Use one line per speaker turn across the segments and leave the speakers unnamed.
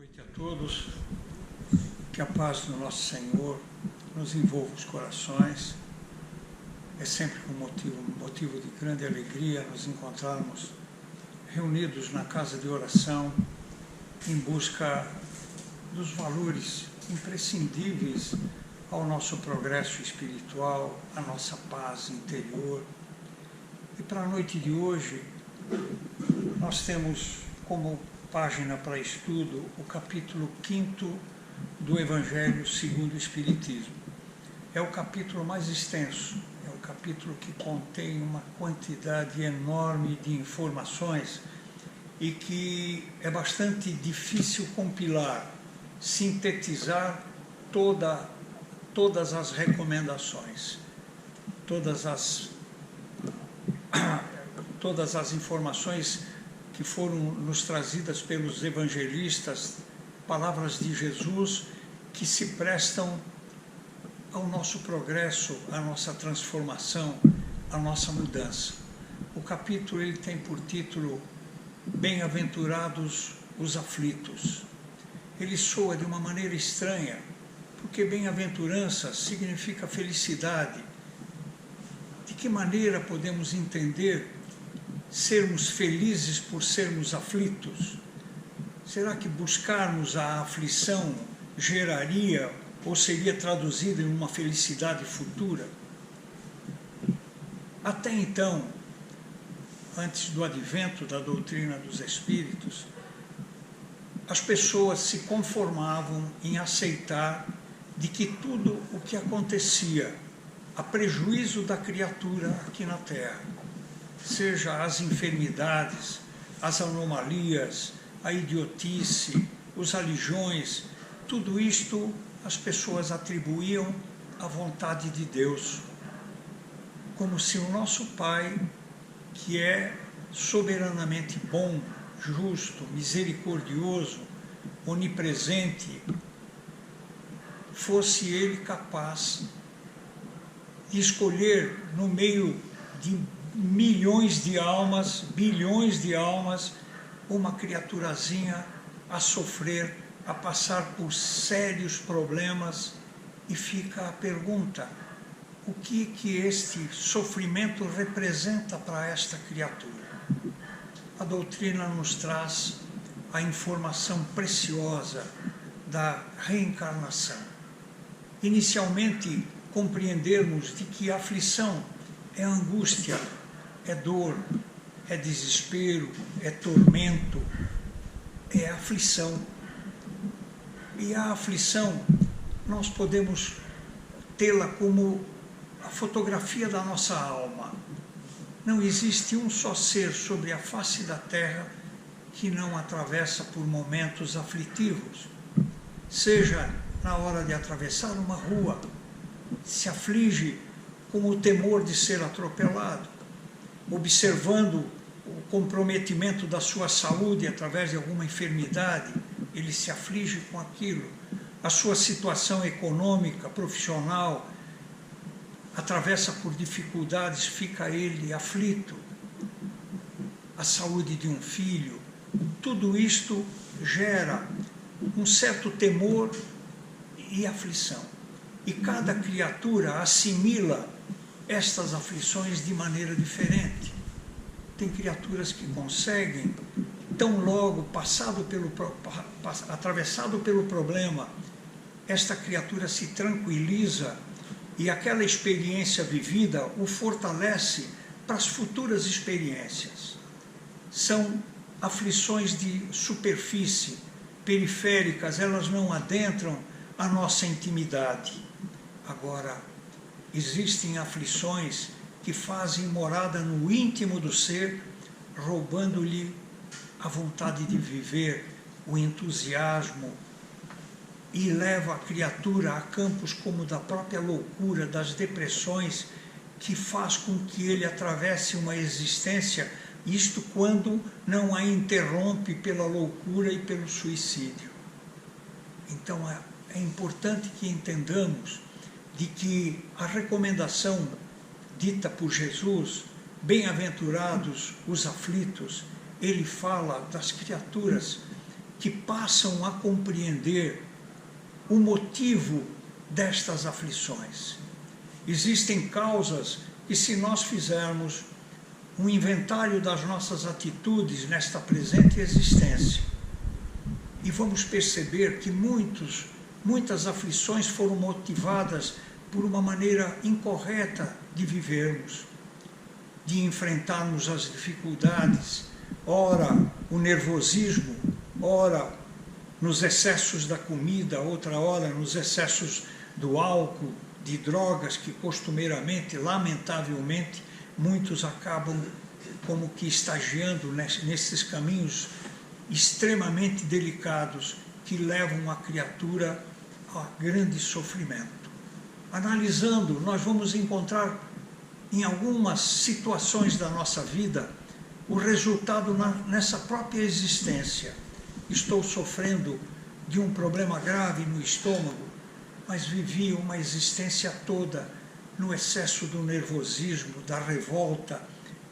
noite a todos, que a paz do nosso Senhor nos envolva os corações. É sempre um motivo de grande alegria nos encontrarmos reunidos na casa de oração em busca dos valores imprescindíveis ao nosso progresso espiritual, à nossa paz interior. E para a noite de hoje, nós temos como página para estudo o capítulo 5º do Evangelho segundo o Espiritismo. É o capítulo mais extenso, é o capítulo que contém uma quantidade enorme de informações e que é bastante difícil compilar, sintetizar todas as recomendações, todas as informações que foram nos trazidas pelos evangelistas, palavras de Jesus que se prestam ao nosso progresso, à nossa transformação, à nossa mudança. O capítulo ele tem por título Bem-aventurados os aflitos. Ele soa de uma maneira estranha, porque bem-aventurança significa felicidade. De que maneira podemos entender sermos felizes por sermos aflitos? Será que buscarmos a aflição geraria ou seria traduzido em uma felicidade futura? Até então, antes do advento da doutrina dos espíritos, as pessoas se conformavam em aceitar de que tudo o que acontecia a prejuízo da criatura aqui na Terra, seja as enfermidades, as anomalias, a idiotice, os alijões, tudo isto as pessoas atribuíam à vontade de Deus, como se o nosso Pai, que é soberanamente bom, justo, misericordioso, onipresente, fosse Ele capaz de escolher no meio de milhões de almas, bilhões de almas, uma criaturazinha a sofrer, a passar por sérios problemas, e fica a pergunta: o que este sofrimento representa para esta criatura? A doutrina nos traz a informação preciosa da reencarnação. Inicialmente, compreendermos de que a aflição é angústia, é dor, é desespero, é tormento, é aflição. E a aflição, nós podemos tê-la como a fotografia da nossa alma. Não existe um só ser sobre a face da Terra que não atravessa por momentos aflitivos. Seja na hora de atravessar uma rua, se aflige com o temor de ser atropelado, observando o comprometimento da sua saúde através de alguma enfermidade, ele se aflige com aquilo. A sua situação econômica, profissional, atravessa por dificuldades, fica ele aflito. A saúde de um filho, tudo isto gera um certo temor e aflição. E cada criatura assimila estas aflições de maneira diferente. Tem criaturas que conseguem, tão logo atravessado pelo problema, esta criatura se tranquiliza e aquela experiência vivida o fortalece para as futuras experiências. São aflições de superfície, periféricas, elas não adentram a nossa intimidade. Agora, existem aflições que fazem morada no íntimo do ser, roubando-lhe a vontade de viver, o entusiasmo, e leva a criatura a campos como da própria loucura, das depressões, que faz com que ele atravesse uma existência, isto quando não a interrompe pela loucura e pelo suicídio. Então é importante que entendamos de que a recomendação dita por Jesus, bem-aventurados os aflitos, ele fala das criaturas que passam a compreender o motivo destas aflições. Existem causas que, se nós fizermos um inventário das nossas atitudes nesta presente existência, e vamos perceber que muitas aflições foram motivadas por uma maneira incorreta de vivermos, de enfrentarmos as dificuldades, ora o nervosismo, ora nos excessos da comida, outra hora nos excessos do álcool, de drogas que costumeiramente, lamentavelmente, muitos acabam como que estagiando nesses caminhos extremamente delicados que levam a criatura a grande sofrimento. Analisando, nós vamos encontrar em algumas situações da nossa vida o resultado nessa própria existência. Estou sofrendo de um problema grave no estômago, mas vivi uma existência toda no excesso do nervosismo, da revolta.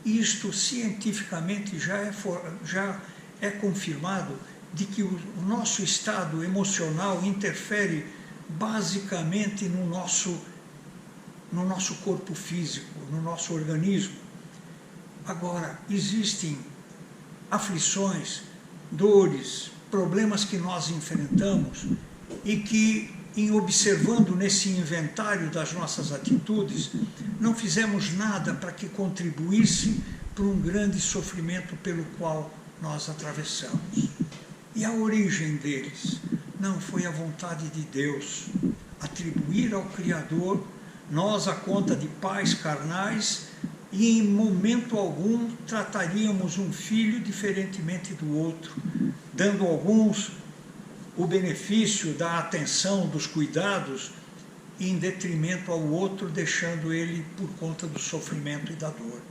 Isto cientificamente já é confirmado de que o nosso estado emocional interfere basicamente no nosso corpo físico, no nosso organismo. Agora, existem aflições, dores, problemas que nós enfrentamos e que, em observando nesse inventário das nossas atitudes, não fizemos nada para que contribuísse para um grande sofrimento pelo qual nós atravessamos. E a origem deles não foi a vontade de Deus. Atribuir ao Criador, nós a conta de pais carnais, e em momento algum trataríamos um filho diferentemente do outro, dando a alguns o benefício da atenção, dos cuidados, em detrimento ao outro, deixando ele por conta do sofrimento e da dor.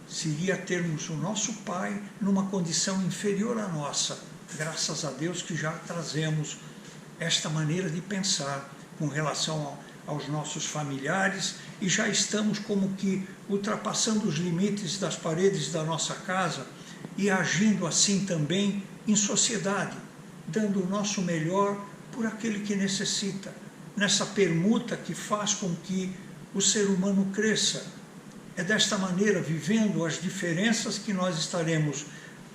Seria termos o nosso pai numa condição inferior à nossa, graças a Deus que já trazemos esta maneira de pensar com relação aos nossos familiares e já estamos como que ultrapassando os limites das paredes da nossa casa e agindo assim também em sociedade, dando o nosso melhor por aquele que necessita, nessa permuta que faz com que o ser humano cresça. É desta maneira, vivendo as diferenças, que nós estaremos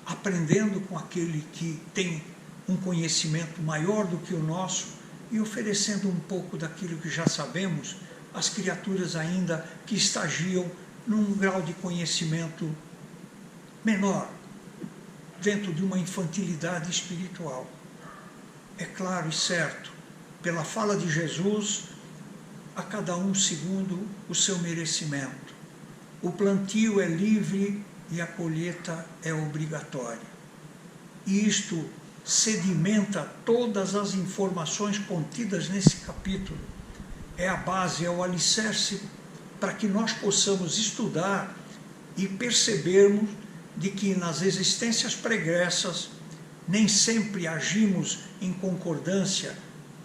aprendendo com aquele que tem um conhecimento maior do que o nosso e oferecendo um pouco daquilo que já sabemos às criaturas ainda que estagiam num grau de conhecimento menor, dentro de uma infantilidade espiritual. É claro e certo, pela fala de Jesus, a cada um segundo o seu merecimento. O plantio é livre e a colheita é obrigatória. E isto sedimenta todas as informações contidas nesse capítulo. É a base, é o alicerce para que nós possamos estudar e percebermos de que nas existências pregressas nem sempre agimos em concordância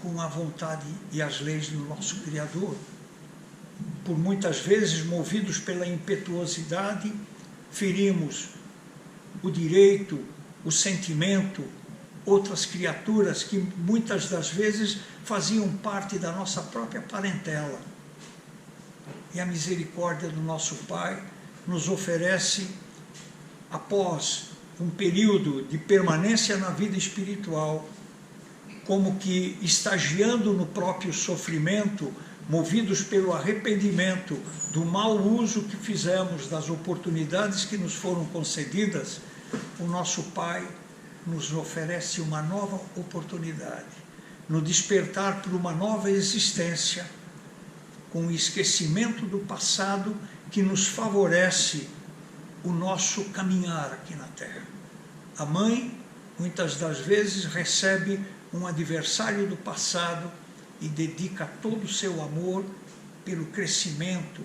com a vontade e as leis do nosso Criador. Por muitas vezes, movidos pela impetuosidade, ferimos o direito, o sentimento, outras criaturas que muitas das vezes faziam parte da nossa própria parentela. E a misericórdia do nosso Pai nos oferece, após um período de permanência na vida espiritual, como que estagiando no próprio sofrimento, movidos pelo arrependimento do mau uso que fizemos das oportunidades que nos foram concedidas, o nosso Pai nos oferece uma nova oportunidade, no despertar para uma nova existência, com o esquecimento do passado que nos favorece o nosso caminhar aqui na Terra. A mãe, muitas das vezes, recebe um adversário do passado e dedica todo o seu amor pelo crescimento,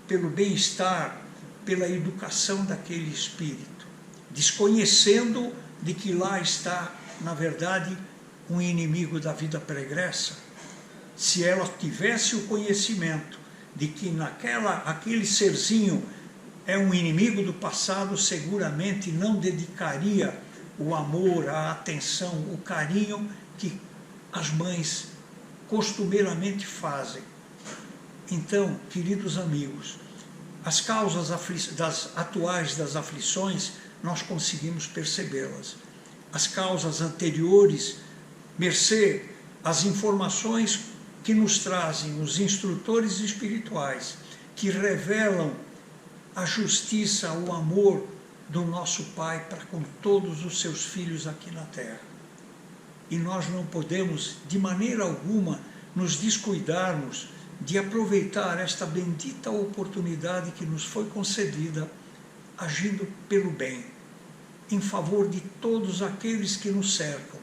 pelo bem-estar, pela educação daquele espírito, desconhecendo de que lá está, na verdade, um inimigo da vida pregressa. Se ela tivesse o conhecimento de que aquele serzinho é um inimigo do passado, seguramente não dedicaria o amor, a atenção, o carinho que as mães costumeiramente fazem. Então, queridos amigos, as causas atuais das aflições, nós conseguimos percebê-las. As causas anteriores, mercê às informações que nos trazem os instrutores espirituais, que revelam a justiça, o amor do nosso Pai para com todos os seus filhos aqui na terra. E nós não podemos, de maneira alguma, nos descuidarmos de aproveitar esta bendita oportunidade que nos foi concedida, agindo pelo bem, em favor de todos aqueles que nos cercam.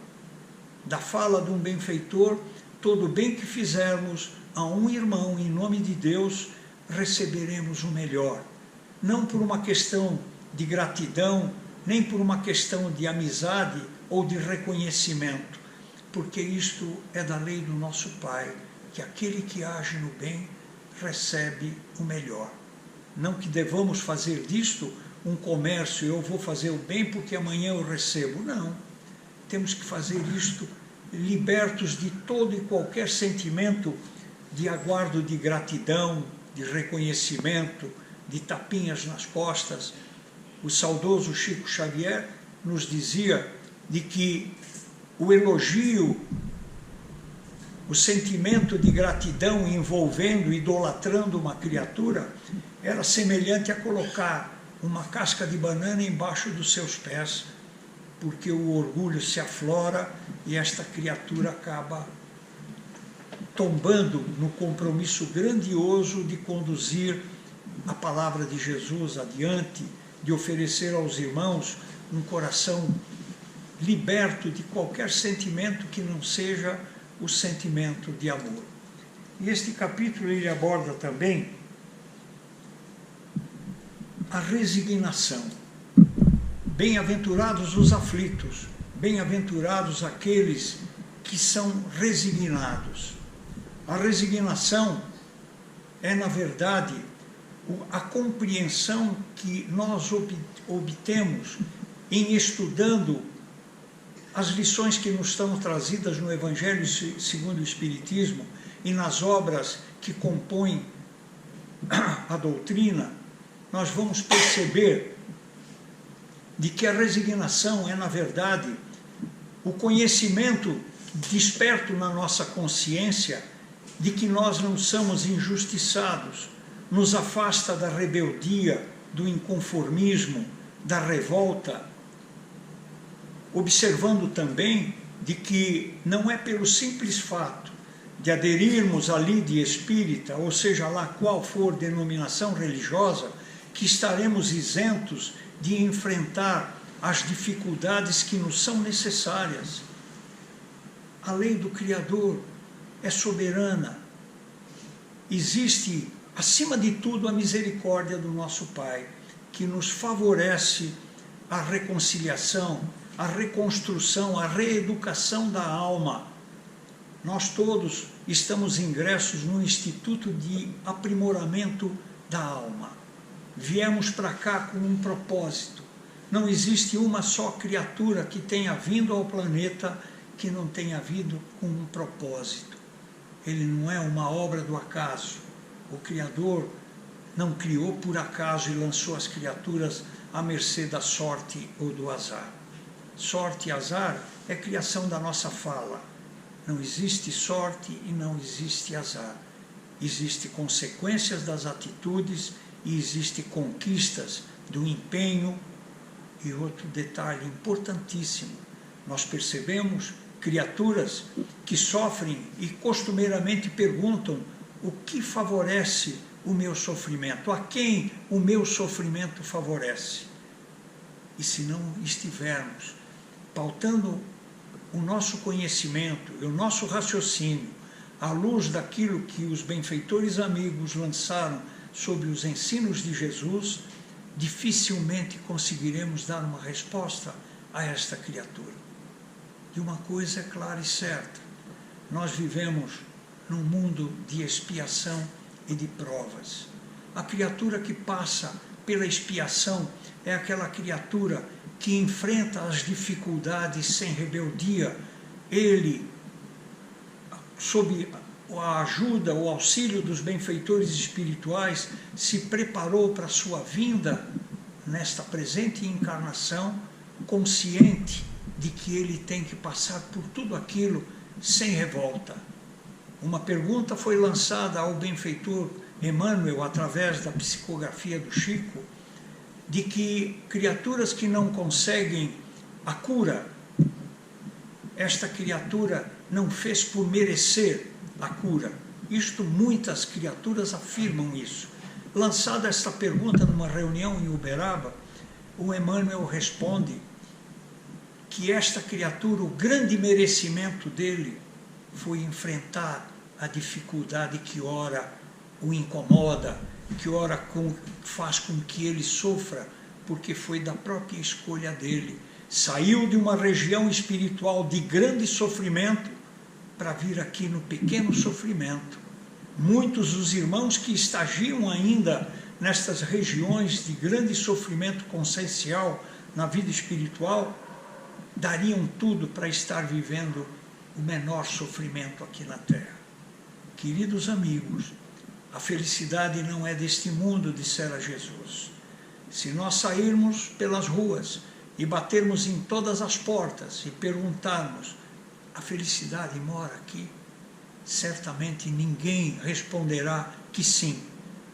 Da fala de um benfeitor, todo bem que fizermos a um irmão em nome de Deus, receberemos o melhor. Não por uma questão de gratidão, nem por uma questão de amizade ou de reconhecimento, porque isto é da lei do nosso Pai, que aquele que age no bem recebe o melhor. Não que devamos fazer disto um comércio, eu vou fazer o bem porque amanhã eu recebo. Não. Temos que fazer isto libertos de todo e qualquer sentimento de aguardo de gratidão, de reconhecimento, de tapinhas nas costas. O saudoso Chico Xavier nos dizia de que o elogio, o sentimento de gratidão envolvendo, idolatrando uma criatura, era semelhante a colocar uma casca de banana embaixo dos seus pés, porque o orgulho se aflora e esta criatura acaba tombando no compromisso grandioso de conduzir a palavra de Jesus adiante, de oferecer aos irmãos um coração liberto de qualquer sentimento que não seja o sentimento de amor. E este capítulo ele aborda também a resignação. Bem-aventurados os aflitos, bem-aventurados aqueles que são resignados. A resignação é, na verdade, a compreensão que nós obtemos em estudando as lições que nos estão trazidas no Evangelho segundo o Espiritismo e nas obras que compõem a doutrina. Nós vamos perceber de que a resignação é, na verdade, o conhecimento desperto na nossa consciência de que nós não somos injustiçados, nos afasta da rebeldia, do inconformismo, da revolta, observando também de que não é pelo simples fato de aderirmos à lide espírita, ou seja lá qual for denominação religiosa, que estaremos isentos de enfrentar as dificuldades que nos são necessárias. A lei do Criador é soberana. Existe, acima de tudo, a misericórdia do nosso Pai, que nos favorece a reconciliação, a reconstrução, a reeducação da alma. Nós todos estamos ingressos no Instituto de Aprimoramento da Alma. Viemos para cá com um propósito. Não existe uma só criatura que tenha vindo ao planeta que não tenha vindo com um propósito. Ele não é uma obra do acaso. O Criador não criou por acaso e lançou as criaturas à mercê da sorte ou do azar. Sorte e azar é criação da nossa fala. Não existe sorte e não existe azar. Existem consequências das atitudes e existem conquistas do empenho. E outro detalhe importantíssimo, nós percebemos criaturas que sofrem e costumeiramente perguntam o que favorece o meu sofrimento, a quem o meu sofrimento favorece. E se não estivermos pautando o nosso conhecimento e o nosso raciocínio à luz daquilo que os benfeitores amigos lançaram sobre os ensinos de Jesus, dificilmente conseguiremos dar uma resposta a esta criatura. E uma coisa é clara e certa, nós vivemos num mundo de expiação e de provas. A criatura que passa pela expiação é aquela criatura que enfrenta as dificuldades sem rebeldia, ele, sob a ajuda, o auxílio dos benfeitores espirituais, se preparou para a sua vinda nesta presente encarnação, consciente de que ele tem que passar por tudo aquilo sem revolta. Uma pergunta foi lançada ao benfeitor Emmanuel, através da psicografia do Chico, de que criaturas que não conseguem a cura, esta criatura não fez por merecer a cura. Isto, muitas criaturas afirmam isso. Lançada esta pergunta numa reunião em Uberaba, o Emmanuel responde que esta criatura, o grande merecimento dele foi enfrentar a dificuldade que ora o incomoda, que ora faz com que ele sofra, porque foi da própria escolha dele. Saiu de uma região espiritual de grande sofrimento para vir aqui no pequeno sofrimento. Muitos dos irmãos que estagiam ainda nestas regiões de grande sofrimento consciencial na vida espiritual, dariam tudo para estar vivendo o menor sofrimento aqui na Terra. Queridos amigos, a felicidade não é deste mundo, dissera Jesus. Se nós sairmos pelas ruas e batermos em todas as portas e perguntarmos, a felicidade mora aqui? Certamente ninguém responderá que sim.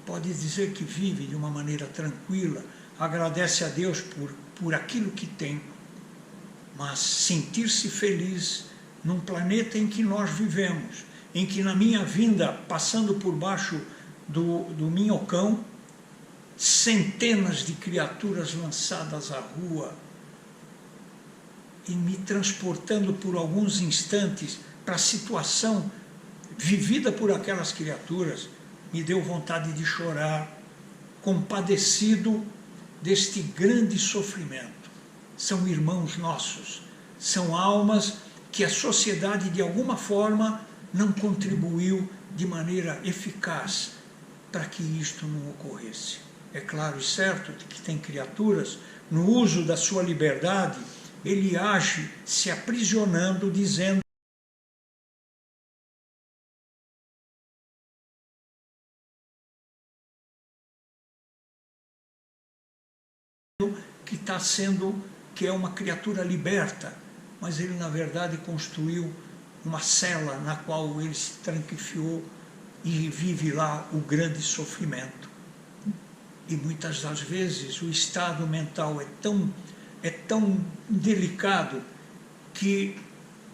Pode dizer que vive de uma maneira tranquila, agradece a Deus por aquilo que tem, mas sentir-se feliz num planeta em que nós vivemos, em que na minha vinda, passando por baixo do minhocão, centenas de criaturas lançadas à rua e me transportando por alguns instantes para a situação vivida por aquelas criaturas, me deu vontade de chorar, compadecido deste grande sofrimento. São irmãos nossos, são almas que a sociedade de alguma forma não contribuiu de maneira eficaz para que isto não ocorresse. É claro e certo que tem criaturas, no uso da sua liberdade, ele age se aprisionando, dizendo que é uma criatura liberta, mas ele na verdade construiu uma cela na qual ele se tranquifiou e vive lá o grande sofrimento. E muitas das vezes o estado mental é tão delicado que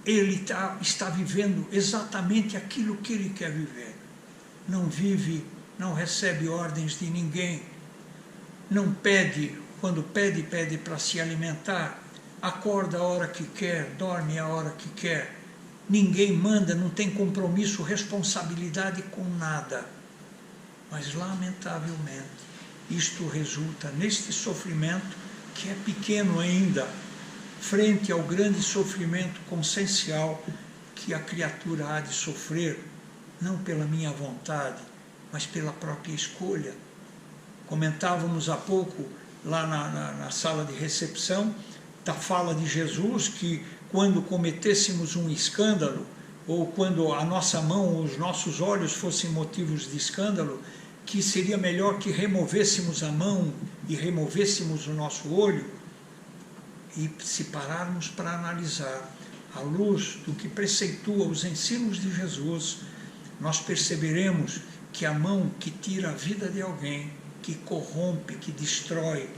ele está vivendo exatamente aquilo que ele quer viver. Não vive, não recebe ordens de ninguém, não pede, quando pede, pede para se alimentar, acorda a hora que quer, dorme a hora que quer, ninguém manda, não tem compromisso, responsabilidade com nada. Mas, lamentavelmente, isto resulta neste sofrimento que é pequeno ainda, frente ao grande sofrimento consciencial que a criatura há de sofrer, não pela minha vontade, mas pela própria escolha. Comentávamos há pouco, lá na sala de recepção, da fala de Jesus, que quando cometêssemos um escândalo, ou quando a nossa mão, os nossos olhos fossem motivos de escândalo, que seria melhor que removêssemos a mão e removêssemos o nosso olho, e se pararmos para analisar, à luz do que preceitua os ensinos de Jesus, nós perceberemos que a mão que tira a vida de alguém, que corrompe, que destrói,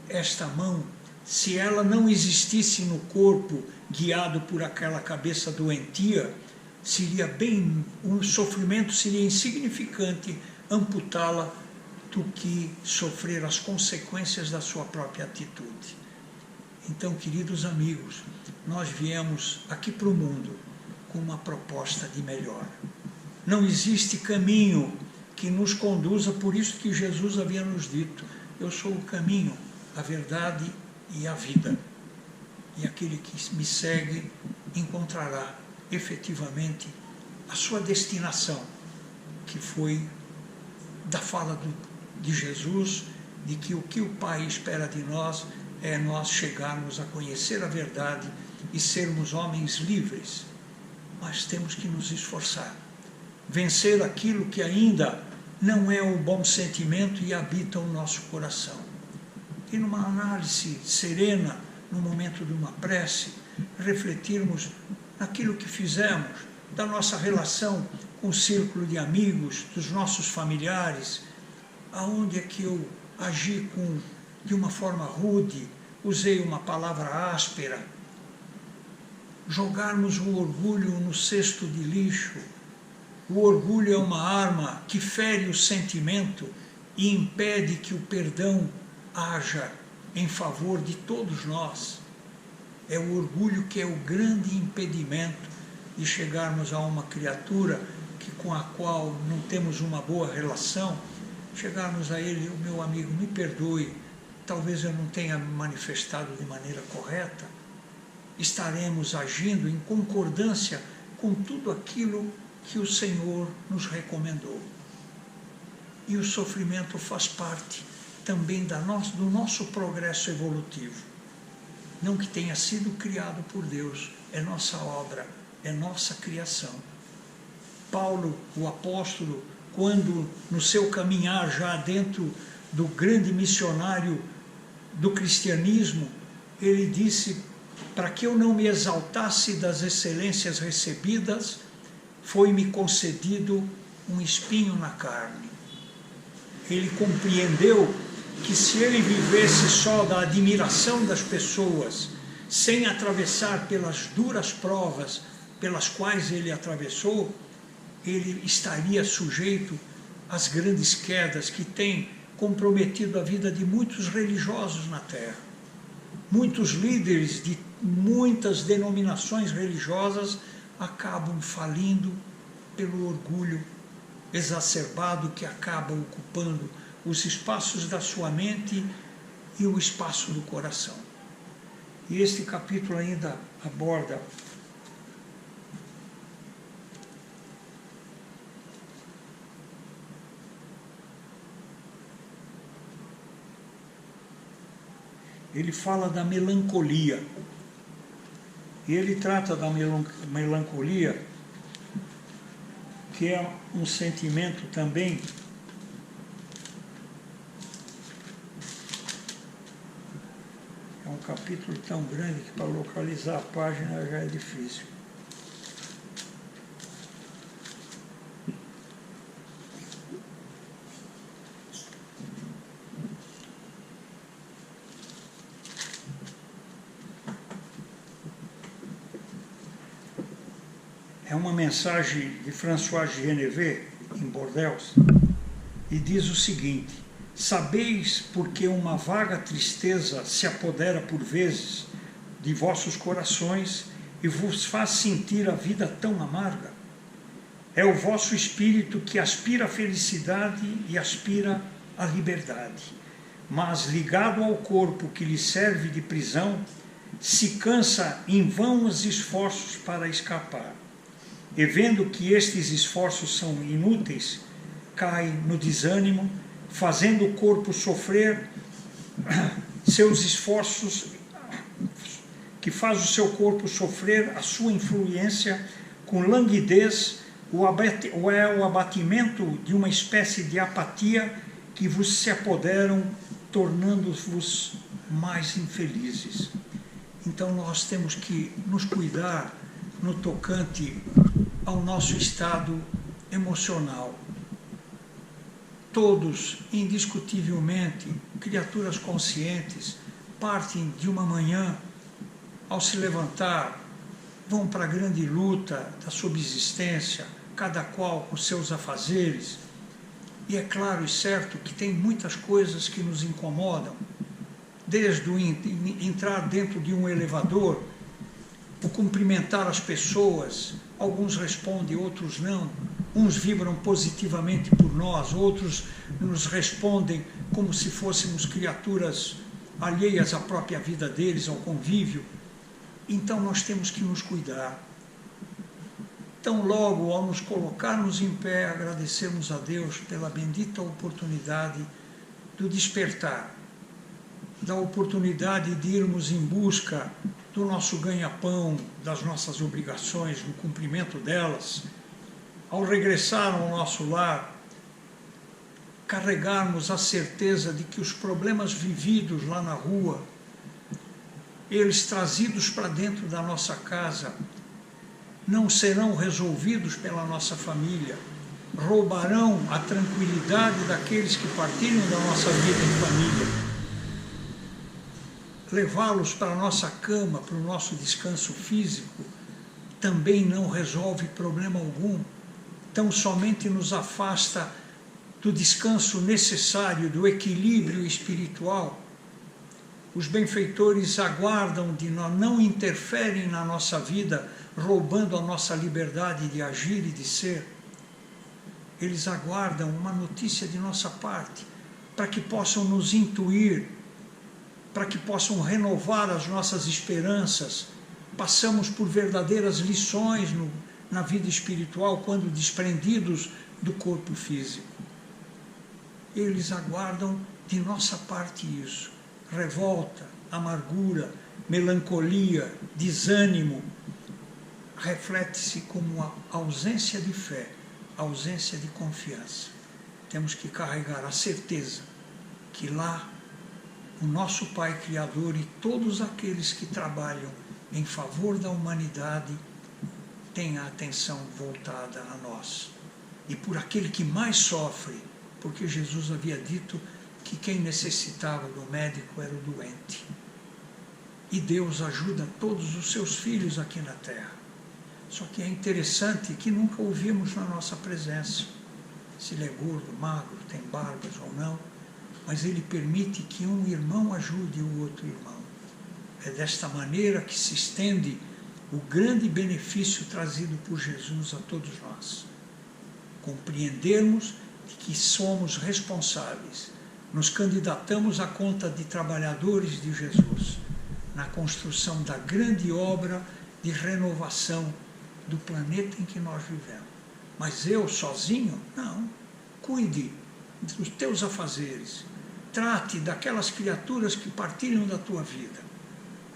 esta mão, se ela não existisse no corpo, guiado por aquela cabeça doentia, o sofrimento seria insignificante amputá-la do que sofrer as consequências da sua própria atitude. Então, queridos amigos, nós viemos aqui para o mundo com uma proposta de melhor. Não existe caminho que nos conduza, por isso que Jesus havia nos dito, eu sou o caminho, a verdade e a vida. E aquele que me segue encontrará efetivamente a sua destinação, que foi da fala de Jesus, de que o Pai espera de nós é nós chegarmos a conhecer a verdade e sermos homens livres. Mas temos que nos esforçar, vencer aquilo que ainda não é o bom sentimento e habita o nosso coração. E numa análise serena, no momento de uma prece, refletirmos naquilo que fizemos, da nossa relação com o círculo de amigos, dos nossos familiares, aonde é que eu agi de uma forma rude, usei uma palavra áspera. Jogarmos o orgulho no cesto de lixo. O orgulho é uma arma que fere o sentimento e impede que o perdão haja em favor de todos nós. É o orgulho que é o grande impedimento de chegarmos a uma criatura com a qual não temos uma boa relação, chegarmos a ele: o meu amigo, me perdoe, talvez eu não tenha me manifestado de maneira correta. Estaremos agindo em concordância com tudo aquilo que o Senhor nos recomendou. E o sofrimento faz parte também do nosso progresso evolutivo. Não que tenha sido criado por Deus, é nossa obra, é nossa criação. Paulo, o apóstolo, quando no seu caminhar já dentro do grande missionário do cristianismo, ele disse: para que eu não me exaltasse das excelências recebidas, foi-me concedido um espinho na carne. Ele compreendeu que se ele vivesse só da admiração das pessoas, sem atravessar pelas duras provas pelas quais ele atravessou, ele estaria sujeito às grandes quedas que têm comprometido a vida de muitos religiosos na Terra. Muitos líderes de muitas denominações religiosas acabam falindo pelo orgulho exacerbado que acaba ocupando os espaços da sua mente e o espaço do coração. E este capítulo ainda aborda ele fala da melancolia. E ele trata da melancolia, que é um sentimento também é um capítulo tão grande que para localizar a página já é difícil. É uma mensagem de François de Genevet, em Bordeaux, e diz o seguinte: sabeis porque uma vaga tristeza se apodera por vezes de vossos corações e vos faz sentir a vida tão amarga? É o vosso espírito que aspira à felicidade e aspira à liberdade, mas ligado ao corpo que lhe serve de prisão, se cansa em vãos esforços para escapar. E vendo que estes esforços são inúteis, cai no desânimo, fazendo o corpo sofrer seus esforços, que faz o seu corpo sofrer a sua influência com languidez, o abatimento de uma espécie de apatia que vos se apoderam, tornando-vos mais infelizes. Então nós temos que nos cuidar no tocante ao nosso estado emocional. Todos, indiscutivelmente, criaturas conscientes, partem de uma manhã, ao se levantar, vão para a grande luta da subsistência, cada qual com seus afazeres. E é claro e certo que tem muitas coisas que nos incomodam, desde o entrar dentro de um elevador, o cumprimentar as pessoas. Alguns respondem, outros não. Uns vibram positivamente por nós, outros nos respondem como se fôssemos criaturas alheias à própria vida deles, ao convívio. Então nós temos que nos cuidar. Tão logo ao nos colocarmos em pé, agradecermos a Deus pela bendita oportunidade do despertar. da oportunidade de irmos em busca do nosso ganha-pão, das nossas obrigações, no cumprimento delas, ao regressar ao nosso lar, carregarmos a certeza de que os problemas vividos lá na rua, eles trazidos para dentro da nossa casa, não serão resolvidos pela nossa família, roubarão a tranquilidade daqueles que partilham da nossa vida em família. Levá-los para a nossa cama, para o nosso descanso físico, também não resolve problema algum, tão somente nos afasta do descanso necessário, do equilíbrio espiritual. Os benfeitores aguardam de nós, não interferem na nossa vida, roubando a nossa liberdade de agir e de ser. Eles aguardam uma notícia de nossa parte, para que possam nos intuir, para que possam renovar as nossas esperanças. Passamos por verdadeiras lições na vida espiritual quando desprendidos do corpo físico. Eles aguardam de nossa parte isso. Revolta, amargura, melancolia, desânimo, reflete-se como a ausência de fé, a ausência de confiança. Temos que carregar a certeza que lá o nosso Pai Criador e todos aqueles que trabalham em favor da humanidade têm a atenção voltada a nós. E por aquele que mais sofre, porque Jesus havia dito que quem necessitava do médico era o doente. E Deus ajuda todos os seus filhos aqui na terra. Só que é interessante que nunca ouvimos na nossa presença se ele é gordo, magro, tem barbas ou não, mas ele permite que um irmão ajude o outro irmão. É desta maneira que se estende o grande benefício trazido por Jesus a todos nós. Compreendermos de que somos responsáveis, nos candidatamos à conta de trabalhadores de Jesus, na construção da grande obra de renovação do planeta em que nós vivemos. Mas eu sozinho? Não. Cuide dos teus afazeres. Trate daquelas criaturas que partilham da tua vida.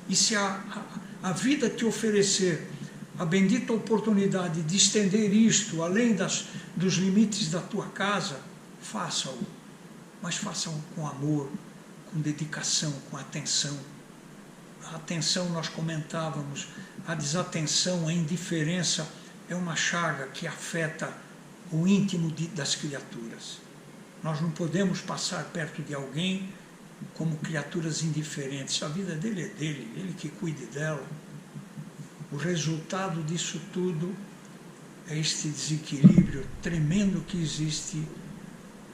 E se a vida te oferecer a bendita oportunidade de estender isto além dos limites da tua casa, faça-o. Mas faça-o com amor, com dedicação, com atenção. A atenção, nós comentávamos, a desatenção, a indiferença é uma chaga que afeta o íntimo das criaturas. Nós não podemos passar perto de alguém como criaturas indiferentes. A vida dele é dele, ele que cuide dela. O resultado disso tudo é este desequilíbrio tremendo que existe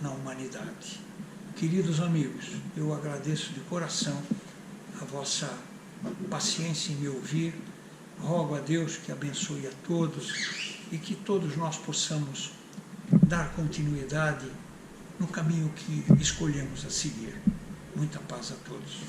na humanidade. Queridos amigos, eu agradeço de coração a vossa paciência em me ouvir. Rogo a Deus que abençoe a todos e que todos nós possamos dar continuidade no caminho que escolhemos a seguir. Muita paz a todos.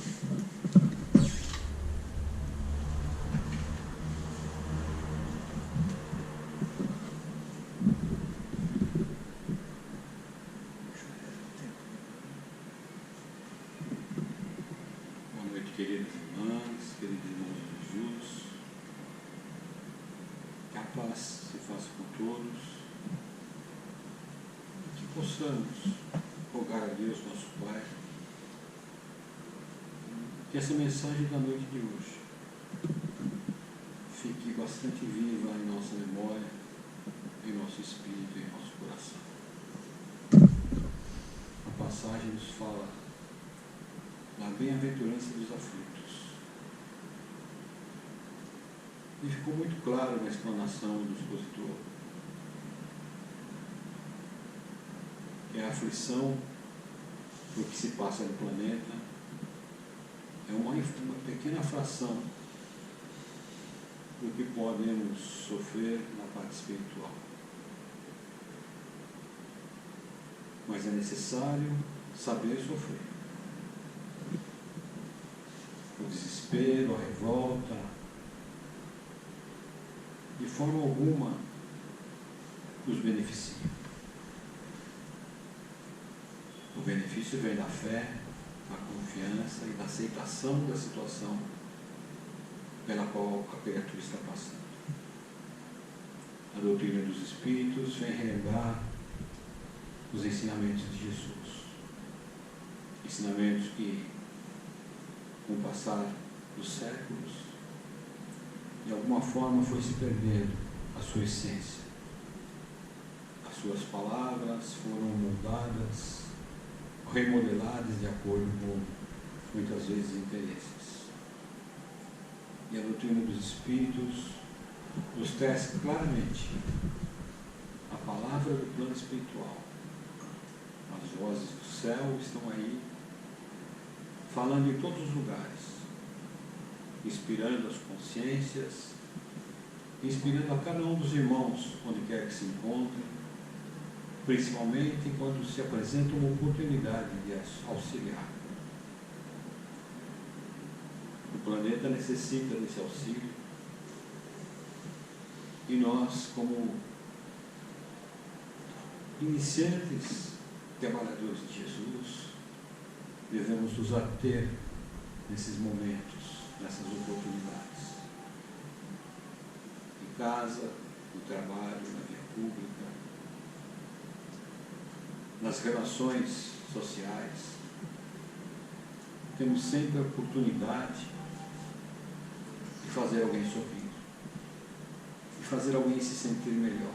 Boa noite, queridas irmãs, queridos irmãos de Jesus. Que a paz se faça com todos. Que possamos rogar a Deus, nosso Pai, que essa mensagem da noite de hoje fique bastante viva em nossa memória, em nosso espírito e em nosso coração. A passagem nos fala da bem-aventurança dos aflitos. E ficou muito claro na explanação do expositor que a aflição do que se passa no planeta é uma pequena fração do que podemos sofrer na parte espiritual. Mas é necessário saber sofrer. O desespero, a revolta, de forma alguma nos beneficia. O benefício vem da fé, da confiança e da aceitação da situação pela qual a criatura está passando. A doutrina dos Espíritos vem relembrar os ensinamentos de Jesus. Ensinamentos que, com o passar dos séculos, de alguma forma foi se perdendo a sua essência. As suas palavras foram moldadas, remodeladas de acordo com, muitas vezes, interesses. E a doutrina dos Espíritos nos traz claramente a palavra do plano espiritual. As vozes do céu estão aí, falando em todos os lugares, inspirando as consciências, inspirando a cada um dos irmãos, onde quer que se encontrem, principalmente quando se apresenta uma oportunidade de auxiliar. O planeta necessita desse auxílio e nós, como iniciantes trabalhadores de Jesus, devemos nos ater nesses momentos, nessas oportunidades. Em casa, no trabalho, na via pública, nas relações sociais, temos sempre a oportunidade de fazer alguém sorrir, de fazer alguém se sentir melhor.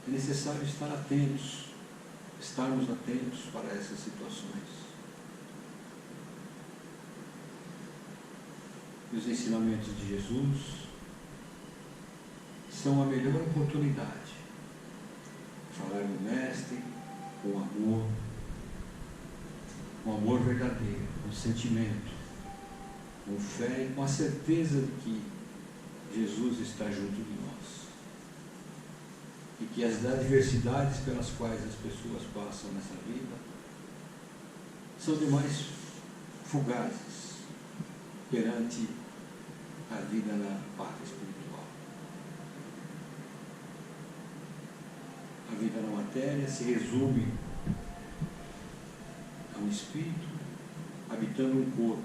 É necessário estarmos atentos para essas situações. E os ensinamentos de Jesus são a melhor oportunidade. Falar do Mestre com amor verdadeiro, com sentimento, com fé e com a certeza de que Jesus está junto de nós. E que as adversidades pelas quais as pessoas passam nessa vida são demais fugazes perante a vida na pátria espiritual. A vida na matéria se resume a um espírito habitando um corpo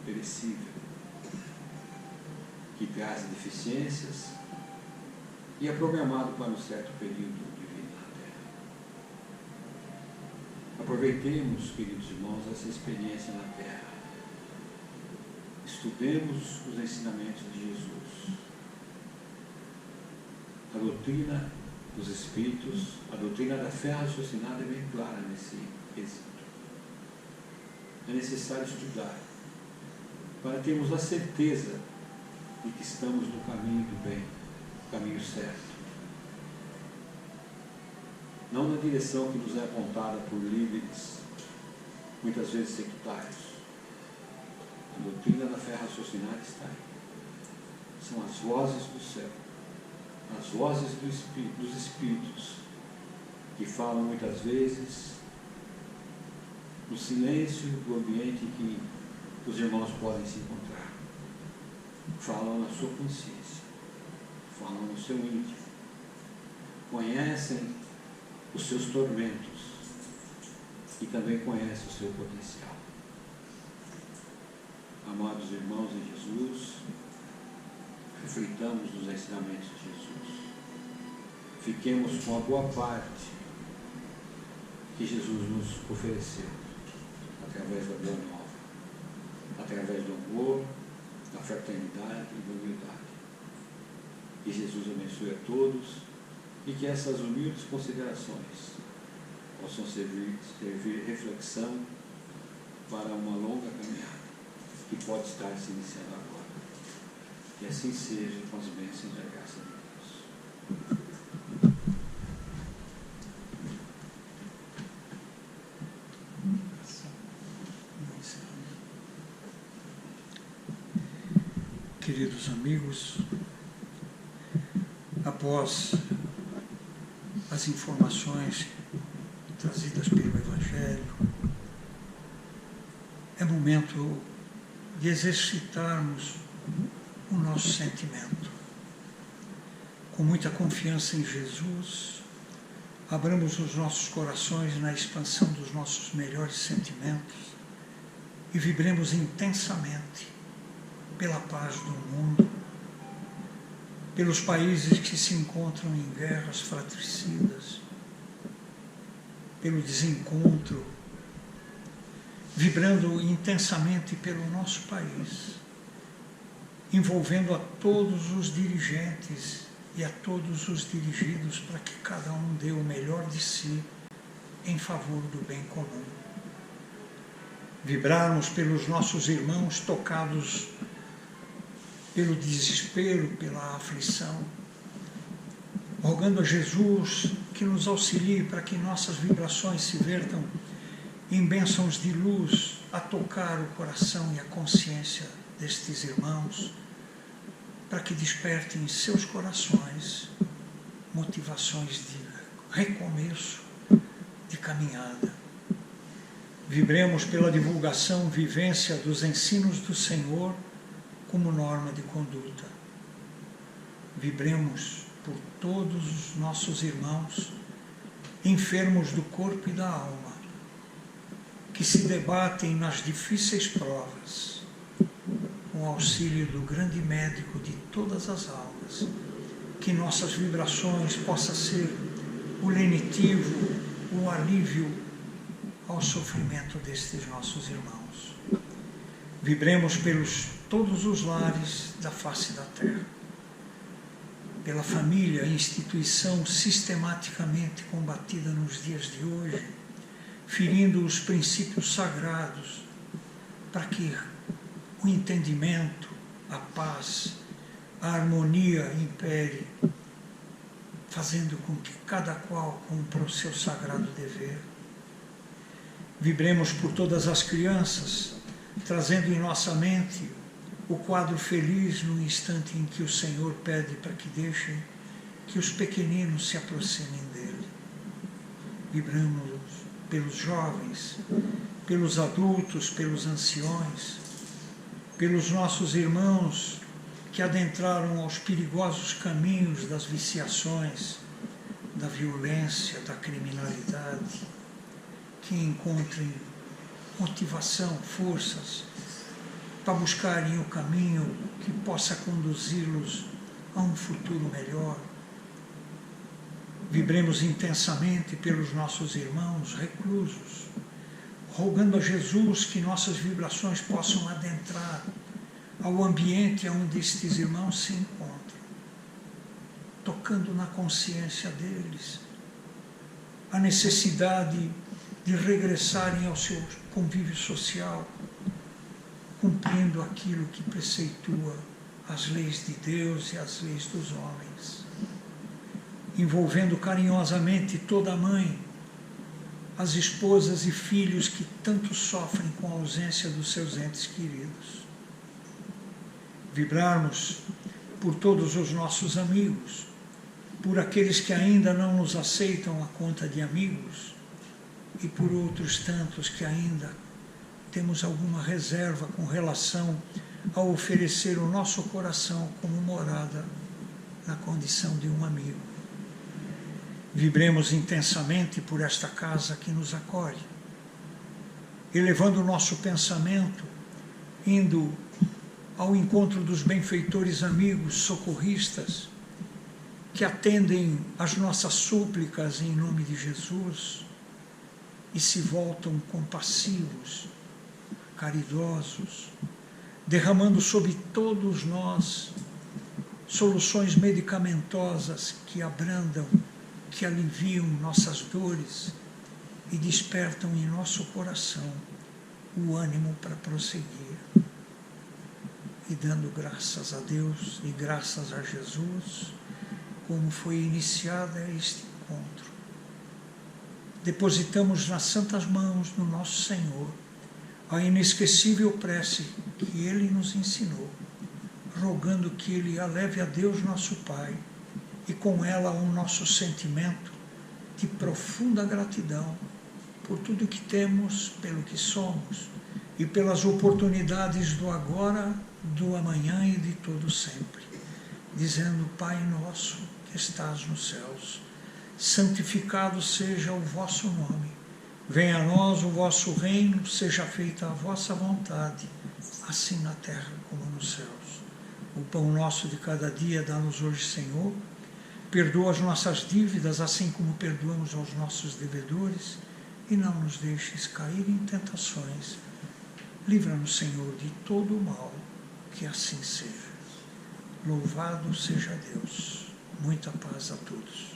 perecível, que traz deficiências e é programado para um certo período de vida na Terra. Aproveitemos, queridos irmãos, essa experiência na Terra. Estudemos os ensinamentos de Jesus. A doutrina dos Espíritos, a doutrina da fé raciocinada é bem clara nesse quesito. É necessário estudar para termos a certeza de que estamos no caminho do bem, no caminho certo. Não na direção que nos é apontada por líderes, muitas vezes sectários. A doutrina da fé raciocinada está aí. São as vozes do céu, as vozes dos Espíritos, que falam muitas vezes no silêncio do ambiente que os irmãos podem se encontrar. Falam na sua consciência, falam no seu íntimo, conhecem os seus tormentos e também conhecem o seu potencial. Amados irmãos em Jesus, reflitamos nos ensinamentos de Jesus. Fiquemos com a boa parte que Jesus nos ofereceu, através da boa nova, através do amor, da fraternidade e da humildade. Que Jesus abençoe a todos e que essas humildes considerações possam servir reflexão para uma longa caminhada que pode estar se iniciando agora. Que assim seja, com as bênçãos da graça de Deus.
Queridos amigos, após as informações trazidas pelo Evangelho, é momento de exercitarmos o nosso sentimento, com muita confiança em Jesus, abramos os nossos corações na expansão dos nossos melhores sentimentos e vibremos intensamente pela paz do mundo, pelos países que se encontram em guerras fratricidas, pelo desencontro, vibrando intensamente pelo nosso país, envolvendo a todos os dirigentes e a todos os dirigidos para que cada um dê o melhor de si em favor do bem comum. Vibrarmos pelos nossos irmãos tocados pelo desespero, pela aflição, rogando a Jesus que nos auxilie para que nossas vibrações se vertam em bênçãos de luz a tocar o coração e a consciência destes irmãos, para que despertem em seus corações motivações de recomeço, de caminhada. Vibremos pela divulgação, vivência dos ensinos do Senhor como norma de conduta. Vibremos por todos os nossos irmãos enfermos do corpo e da alma, que se debatem nas difíceis provas, com o auxílio do grande médico de todas as almas, que nossas vibrações possam ser o lenitivo, o alívio ao sofrimento destes nossos irmãos. Vibremos pelos todos os lares da face da terra, pela família, instituição sistematicamente combatida nos dias de hoje, ferindo os princípios sagrados, para que o entendimento, a paz, a harmonia impere, fazendo com que cada qual cumpra o seu sagrado dever. Vibremos por todas as crianças, trazendo em nossa mente o quadro feliz no instante em que o Senhor pede para que deixem que os pequeninos se aproximem dele. Vibramos pelos jovens, pelos adultos, pelos anciões, pelos nossos irmãos que adentraram aos perigosos caminhos das viciações, da violência, da criminalidade, que encontrem motivação, forças, para buscarem o caminho que possa conduzi-los a um futuro melhor. Vibremos intensamente pelos nossos irmãos reclusos, rogando a Jesus que nossas vibrações possam adentrar ao ambiente onde estes irmãos se encontram, tocando na consciência deles a necessidade de regressarem ao seu convívio social, cumprindo aquilo que preceitua as leis de Deus e as leis dos homens, envolvendo carinhosamente toda a mãe, as esposas e filhos que tanto sofrem com a ausência dos seus entes queridos. Vibrarmos por todos os nossos amigos, por aqueles que ainda não nos aceitam a conta de amigos e por outros tantos que ainda temos alguma reserva com relação a oferecer o nosso coração como morada na condição de um amigo. Vibremos intensamente por esta casa que nos acolhe, elevando o nosso pensamento, indo ao encontro dos benfeitores amigos, socorristas, que atendem às nossas súplicas em nome de Jesus e se voltam compassivos, caridosos, derramando sobre todos nós soluções medicamentosas que abrandam, que aliviam nossas dores e despertam em nosso coração o ânimo para prosseguir. E dando graças a Deus e graças a Jesus, como foi iniciada este encontro, depositamos nas santas mãos do nosso Senhor a inesquecível prece que Ele nos ensinou, rogando que Ele a leve a Deus nosso Pai e com ela o nosso sentimento de profunda gratidão por tudo que temos, pelo que somos e pelas oportunidades do agora, do amanhã e de todo sempre, dizendo: Pai nosso que estás nos céus, santificado seja o vosso nome. Venha a nós o vosso reino, seja feita a vossa vontade, assim na terra como nos céus. O pão nosso de cada dia dá-nos hoje, Senhor. Perdoa as nossas dívidas, assim como perdoamos aos nossos devedores, e não nos deixes cair em tentações. Livra-nos, Senhor, de todo o mal, que assim seja. Louvado seja Deus. Muita paz a todos.